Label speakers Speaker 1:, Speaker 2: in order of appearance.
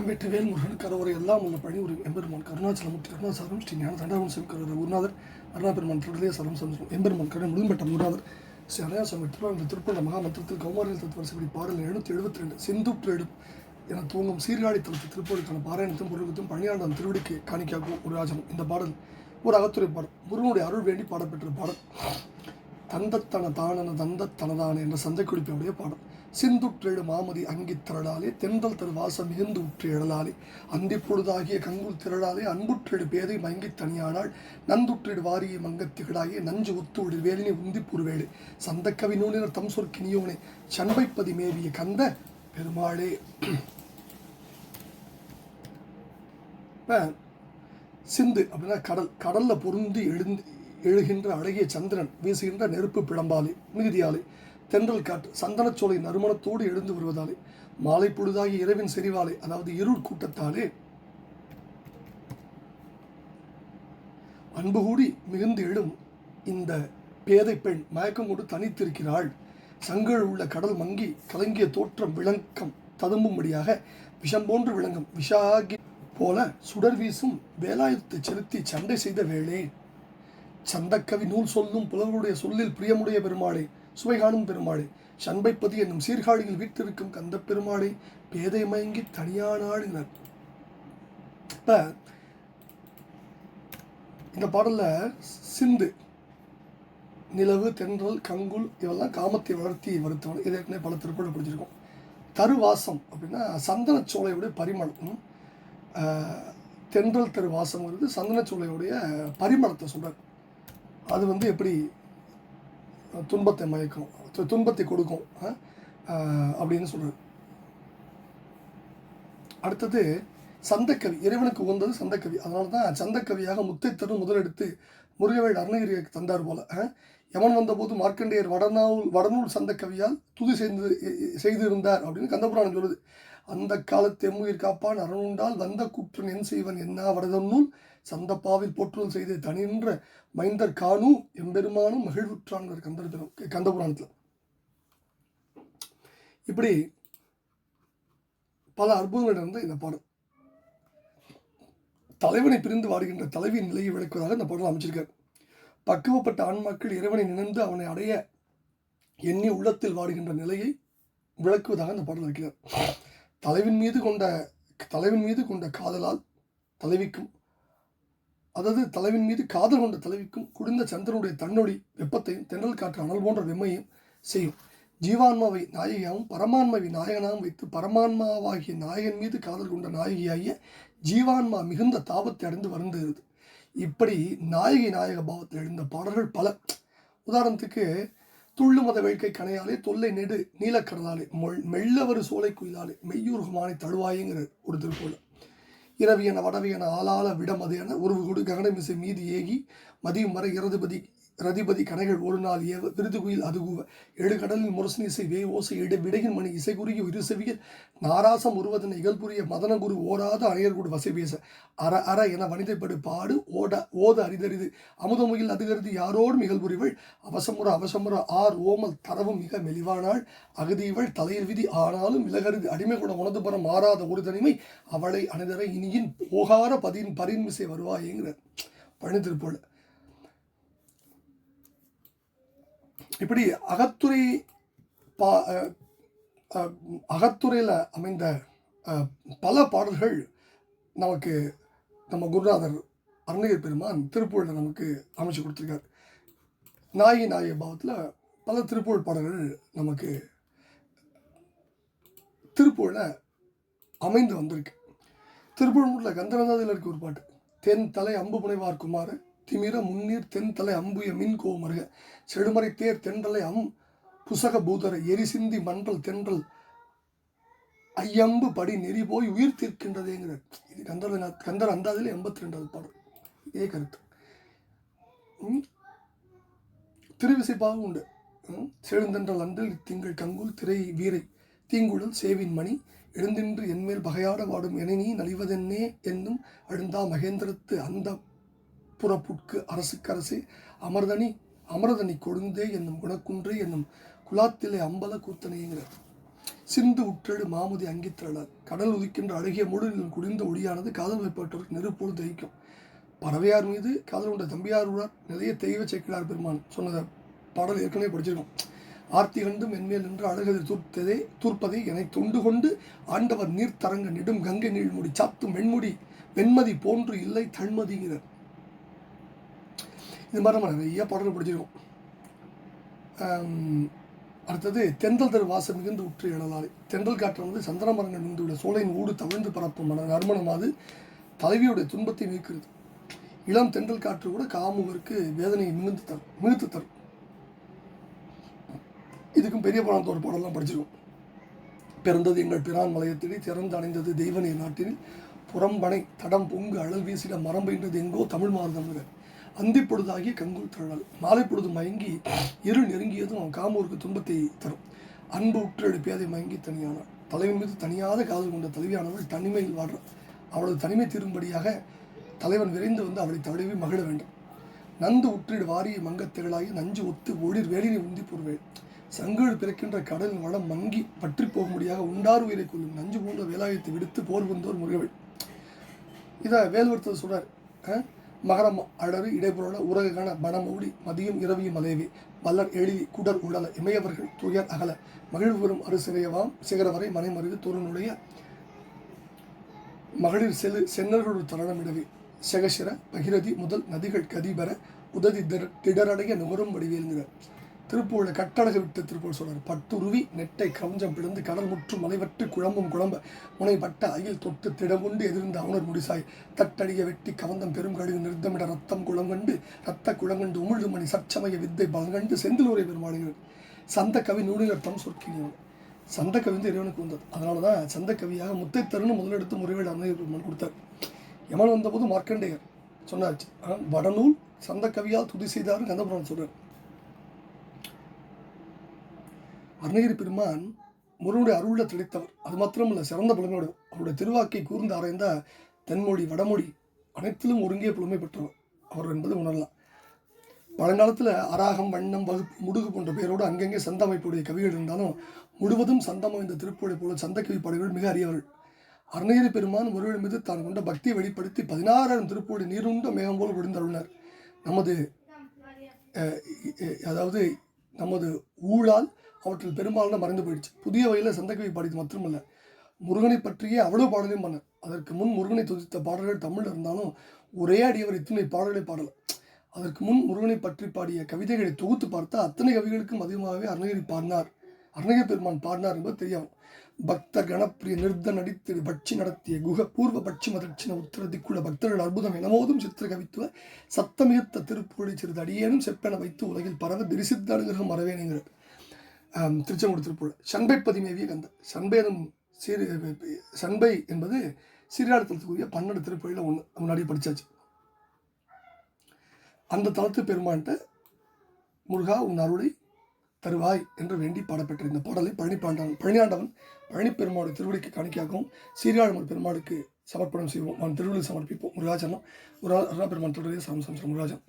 Speaker 1: வெற்றிவேல் முருகன் கரவரை எல்லாம் உள்ள பழனி ஒரு எம்பெருமான் கருணாச்சலமூர்த்தி கருணாசாரம் ஸ்ரீ ஞான தண்டாவன் சிவகர குருநாதர் அருணாபெருமான் திருடலே சரம் சந்தோஷம் எம்பெருமான் கடன் முழும்பட்ட குருநாதர் ஸ்ரீ அடையாசம் திருவாரூர் திருப்பூர் மகாமந்திரத்தில் கௌமாரியில் தத்துவ வரிசைப்படி பாடல் 772 செந்துற்றெடும் என தூங்கும் சீர்காழி தளத்து திருப்பூருக்கான பாராயணத்தும் பொருளுக்கும் பழனியாண்டம் திருவடிக்கு காணிக்காக்கும் ஒரு ராஜனம். இந்த பாடல் ஒரு அகத்துறை பாடல். முருகனுடைய அருள் வேண்டி பாடப்பெற்ற பாடல். தந்தத்தன தானன தந்தத்தனதான என்ற சந்தை குறிப்பினுடைய பாடல். சிந்துற்றெழு மாமதி அங்கித் திரளாலே தென்றல் தரு வாசம் மிகுந்து உற்று எழலாலே அந்தி பொழுதாகிய கங்குல் திரளாலே அன்புற்றெடு பேதை மயங்கித் தனியானாள் நந்துற்றெடு வாரிய மங்கத் திகழாகிய நஞ்சு ஒத்துவிடு வேலினை உந்திப்புருவேடு சந்தக்கவி நூலினர் தம் சொற்கினியோனே சண்பைப்பதி மேவிய கந்த பெருமாளே. சிந்து அப்படின்னா கடல். கடலில் பொருந்தி எழுகின்ற அழகிய சந்திரன் வீசுகின்ற நெருப்பு பிழம்பாலே மிகுதியாலே தென்றல் காற்று சந்தனச்சோலை நறுமணத்தோடு எழுந்து வருவதாலே மாலை பொழுதாகிய இரவின் செறிவாலே அதாவது இருள் கூட்டத்தாலே அன்பு கூடி மிகுந்து எழும் இந்த பேதை பெண் மயக்கம் கொண்டு தனித்திருக்கிறாள். சங்கல் உள்ள கடல் மங்கி கலங்கிய தோற்றம் விளக்கம் ததும்பும்படியாக விஷம் போன்று விளங்கும் விஷாகி போல சுடர் வீசும் வேலாயுதத்தை செலுத்தி சண்டை செய்த வேளே சந்தக்கவி நூல் சொல்லும் புலவருடைய சொல்லில் பிரியமுடைய பெருமாளே சுவை காணும் பெருமாளே சண்பைப்பதி என்னும் சீர்காழியில் வீட்டிருக்கும் கந்த பெருமாளை பேதை மயங்கி தனியானாளினர். இப்ப இந்த பாடல்ல சிந்து நிலவு தென்றல் கங்குல் இதெல்லாம் காமத்தை வளர்த்தி வருத்தவன் இதை ஏற்கனவே பல திருப்பூர் படிச்சிருக்கோம். தருவாசம் அப்படின்னா சந்தனச்சோலையுடைய பரிமளம். தென்றல் தரு வாசம்ங்கிறது சந்தனச்சோலையுடைய பரிமளத்தை சொல்றார். அது எப்படி துன்பத்தை மயக்கும் துன்பத்தை கொடுக்கும் அப்படின்னு சொல்றாரு. அடுத்தது சந்தக்கவி இறைவனுக்கு உகந்தது சந்தக்கவி. அதனால தான் சந்தக்கவியாக முத்தை தரும் முதலெடுத்து முருகவேல் அருணகிரியை தந்தார் போல. யமன் வந்தபோது மார்க்கண்டேயர் வடநூல் சந்தக்கவியால் துதி செய்திருந்தார் அப்படின்னு கந்தபுராணம் சொல்லுது. அந்த காலத்து எம்முயிர் காப்பான் அரணுண்டால் வந்த குற்றன் என் செய்வன் என்ன வடதநூல் சந்தப்பாவில் போற்றுதல் செய்த தனின்ற மைந்தர் காணு எம்பெருமானும் மகிழ்வுற்றான்கள் கந்தபுராணத்தில். இப்படி பல அற்புதங்கள் இருந்து இந்த பாடல் தலைவனை பிரிந்து வாடுகின்ற தலைவியின் நிலையை விளக்குவதாக இந்த பாடல் அமைச்சிருக்கார். பக்குவப்பட்ட ஆன்மாக்கள் இறைவனை நினைந்து அவனை அடைய எண்ணி உள்ளத்தில் வாடுகின்ற நிலையை விளக்குவதாக இந்த பாடல் வைக்கிறார். தலைவின் மீது கொண்ட காதலால் தலைவிக்கும் அதாவது தலைவின் மீது காதல் கொண்ட தலைவிக்கும் குடிந்த சந்திரனுடைய தன்னொடி வெப்பத்தையும் தென்றல் காற்று அனல் போன்ற வெம்மையும் செய்யும். ஜீவான்மாவை நாயகியாகவும் பரமான்மாவை நாயகனாகவும் வைத்து பரமான்மாவாகிய நாயகன் மீது காதல் கொண்ட நாயகியாகிய ஜீவான்மா மிகுந்த தாபத்தை அடைந்து வருந்துகிறது. இப்படி நாயக பாவத்தில் எழுந்த பாடல்கள் பல. உதாரணத்துக்கு துள்ளு மத வேட்கை கனையாலே தொல்லை நெடு நீலக்கடலாலே மெல்லவரு சோலை குயிலாலே மெய்யூர்குமானை தழுவாயங்கிற ஒரு திருப்பூர். இரவியன வடவியன ஆளாள விடமதையன உருவு கொடு ககனமிசை மீது ஏகி மதியம் வரை ரதிபதி கனைகள் ஒரு நாள் ஏவ விருதுகுயில் அதுகுவ எழுகடலில் முரசனிசை வே ஓசை விடையின் மணி இசை குறுகிய இருசெவியில் நாராசம் உருவதனை இகழ்புரிய மதனகுரு ஓராத அணையர்கூடு வசை பேச அற என வனிதைப்படு பாடு ஓத அரிதறிது அமுதமுகில் அதுகருது யாரோடும் இகழ்புரிவள் அவசமுற ஆர் ஓமல் தரவும் மிக மெலிவானாள் அகதியவள் தலையில் விதி ஆனாலும் விலகருது அடிமை கூட உணர்ந்துபுறம் மாறாத ஒரு தனிமை அவளை அணிதரை இனியின் போகார பரின்மிசை வருவாயேங்கிற பழனி திருப்போல. இப்படி அகத்துறையில் அமைந்த பல பாடல்கள் நமக்கு நம்ம குருநாதர் அருணகிரி பெருமான் திருப்பூரில் நமக்கு அமைச்சு கொடுத்துருக்கார். நாயக பாவத்தில் பல திருப்பூர் பாடல்கள் நமக்கு திருப்பூரில் அமைந்து வந்திருக்கு. திருப்பூரில் கந்தரந்தாதியில் இருக்க ஒரு பாட்டு தென் தலை அம்பு புனைவார் குமார திமிர முன்னீர் தென் தலை அம்புய மின் கோமருக செடுமறை தேர் தென்றலை புசக பூதர எரிசிந்தி மன்றல் தென்றல் ஐயம்பு படி நெறி போய் உயிர் தீர்க்கின்றதேங்கிறார். இது கந்தர் அந்தாதில் 82வது பாடல். இதே கருத்து திருவிசைப்பாக உண்டு. செழுந்தென்றல் அன்றில் திங்கள் கங்குல் திரை வீரை தீங்குழல் சேவின் மணி எழுந்தின்று என்மேல் பகையாட வாடும் என நீ நலிவதென்னே என்னும் அழுந்தா மகேந்திரத்து அந்த புறப்புட்கு அரசுக்கரசே அமர்தனி கொழுந்தே என்னும் குணக்குன்றே என்னும் குலாத்திலே அம்பல கூத்தனைங்கிறார். சிந்து உற்றெழு மாமுதி அங்கித்திரளார். கடல் உதிக்கின்ற அழகிய மூடலின் குடிந்த ஒளியானது காதல் வைப்பட்டவருக்கு நெருப்போடு தகிக்கும். பறவையார் மீது காதல் கொண்ட தம்பியார் உறார் நிலைய தெய்வ செக்கிலார் பெருமான் சொன்னத பாடல் ஏற்கனவே படிச்சிருக்கோம். ஆர்த்தி கண்டும் மென்மேல் நின்று அழகதில் தூர்ப்பதை என தொண்டு கொண்டு ஆண்டவர் நீர்த்தரங்க நெடும் கங்கை நீழ்முடி சாத்தும் வெண்மதி போன்று இல்லை தன்மதிங்கிறார். இது மாதிரி நம்ம நிறைய பாடல்கள் படிச்சிருக்கோம். அடுத்தது தென்றல் தரு வாசம் மிகுந்து உற்று எழலாலை. தென்றல் காற்றானது சந்தன மரங்கள் மிகுந்துள்ள சோலையின் ஊடு தவிழ்ந்து பரப்பும் நறுமணமாது தலைவியுடைய துன்பத்தை மீட்கிறது. இளம் தென்றல் காற்று கூட காமுகருக்கு வேதனையை மிகுத்து தரும். இதுக்கும் பெரிய புராணத்தோட ஒரு பாடலாம் படிச்சிருக்கோம். பிறந்தது எங்கள் பிரான் மலையத்திலே திறந்து அணைந்தது தெய்வநீர் நாட்டினில் புறம்பனை தடம் பொங்கு அழல் வீசிட மரம்பென்றது எங்கோ தமிழ் மாறுதமிழ அந்தி பொழுதாகிய கங்குல் திரளால். மாலை பொழுது மயங்கி இருள் நெருங்கியதும் அவன் காமூருக்கு துன்பத்தை தரும். அன்பு உற்றெழு பேதை மயங்கி தனியானாள். தலைவன் மீது தனியாத காதல் கொண்ட தலைவியானவள் தனிமையில் வாழ்றாள். அவளது தனிமை தீரும்படியாக தலைவன் விரைந்து வந்து அவளை தழுவி மகிழ வேண்டும். நந்து உற்றிடு வாரிய மங்கத்திரளாகி நஞ்சு ஒத்து ஒளிர் வேலினை உந்தி பொறுவேள். சங்குகள் பிறக்கின்ற கடலின் வளம் மங்கி பற்றி போகும்படியாக உண்டார் உயிரை கொள்ளும் நஞ்சு போன்ற வேலாயத்தை விடுத்து போர் வந்தோர் முருகவள். இதை வேல்வர்த்தது சொல்றார். மகரம் அழறு இடைபுறல உலகான பணமௌடி மதியம் இரவியும் அலைவி வல்லர் எழிலி குடர் உடல இமையவர்கள் துயர் அகல மகிழ்வுறும் அறுசிறையவாம் சிகரவரை மனைமருகு தோறுனுடைய மகளிர் சென்னர்களோடு தரணமிடவே செகசிர பகிரதி முதல் நதிகள் கதிபெற உதவி திடரடைய நுகரும் வடிவேலுங்கிறார். திருப்பூரில் கட்டழக விட்டு திருப்பூர் சொல்றார். பட்டுருவி நெட்டை கவஞ்சம் பிளந்து கடல் முற்றும் மலைவற்று குழம்பும் குழம்ப முனைப்பட்ட அயில் தொட்டு திடமுண்டு எதிர்ந்த அவனர் முடிசாய் தட்டடிய வெட்டி கவந்தம் பெரும் கழிவு நிறுத்தமிட ரத்தம் குளங்கண்டு ரத்த குளங்கண்டு உமிழ்து மணி சச்சமய வித்தை பலங்கண்டு செந்திலூரை பெருமாளுகிறார். சந்த கவி நூலினர்த்தம் சொற்கினியவன். சந்த கவி வந்து இறைவனுக்கு வந்தது. அதனால தான் சந்த கவியாக முத்தை தருன்னு முதலெடுத்து முறைவேடு அருணகிரி பெருமான் கொடுத்தார். யமன் வந்தபோது மார்க்கண்டேயர் சொன்னாச்சு. வடநூல் சந்த கவியால் துதி செய்தாருன்னு கந்தபுரான் சொல்றார். அருணகிரி பெருமான் முருகனுடைய அருள திளைத்தவர். அது மாத்திரமல்ல, சிறந்த புலமையோடு அவருடைய திருவாக்கை கூர்ந்து ஆராய்ந்த தென்மொழி வடமொழி அனைத்திலும் ஒருங்கே புலமை பெற்றவர் அவர் என்பது உணரலாம். பழங்காலத்தில் அராகம் வண்ணம் வகுப்பு முடுகு போன்ற பெயரோடு அங்கங்கே சந்த அமைப்புடைய கவிகள் இருந்தாலும் முழுவதும் சந்தம் இந்த திருப்புகழை போல சந்த கவி பாடல்கள் மிக அறியவர்கள். அருணகிரி பெருமான் முருகன் மீது தான் கொண்ட பக்தியை வெளிப்படுத்தி 16,000 திருப்புகழை நீருண்ட மேகம் போல் விழுந்தருளினார். நமது ஊழால் அவற்றில் பெரும்பாலான மறைந்து போயிடுச்சு. புதிய வகையில் சந்தக்கவி பாடியது மட்டுமல்ல, முருகனை பற்றியே அவ்வளோ பாடலையும் பண்ணார். அதற்கு முன் முருகனை துதித்த பாடல்கள் தமிழில் இருந்தாலும் ஒரே அடியவர் இத்தனை பாடல்களை பாடலை. அதற்கு முன் முருகனை பற்றி பாடிய கவிதைகளை தொகுத்து பார்த்தா அத்தனை கவிகளுக்கும் அதிகமாகவே அருணகிரி பெருமான் பாடினார் என்பது தெரியும். பக்த கணப்பிரிய நிறுத்த நடித்து பட்சி நடத்திய குக பூர்வ பட்சி மதட்சின உத்தர திக்குள்ள பக்தர்கள் அற்புதம் எனமோதும் சித்திர கவித்துவ சத்தமிகுத்த திருப்புகழை சிறிது அடியேனும் செப்பென வைத்து உலகில் பரவ திரிசித்த அனுகிரகம் மறவேனுங்கிற திருச்செங்கோடு திருப்புகழ். சண்பை பதிமேவிய கந்த சண்பை என்பது சீர்காழத்துக்குரிய 12 திருப்புகழில் ஒன்று முன்னாடியே படித்தாச்சு. அந்த தளத்து பெருமான்கிட்ட முருகா உன் அருளை தருவாய் என்று வேண்டி பாடப்பெற்ற இந்த பாடலை பழனியாண்டவன் பழனி பெருமாளுடைய திருவடிக்கு காணிக்கையாகவும் சீர்காழமர் பெருமாளுக்கு சமர்ப்பணம் செய்வோம். நான் திருவிழி சமர்ப்பிப்போம். முருகாச்சரணம். முருகா பெருமான் தொடரையே முருகாச்சரம்.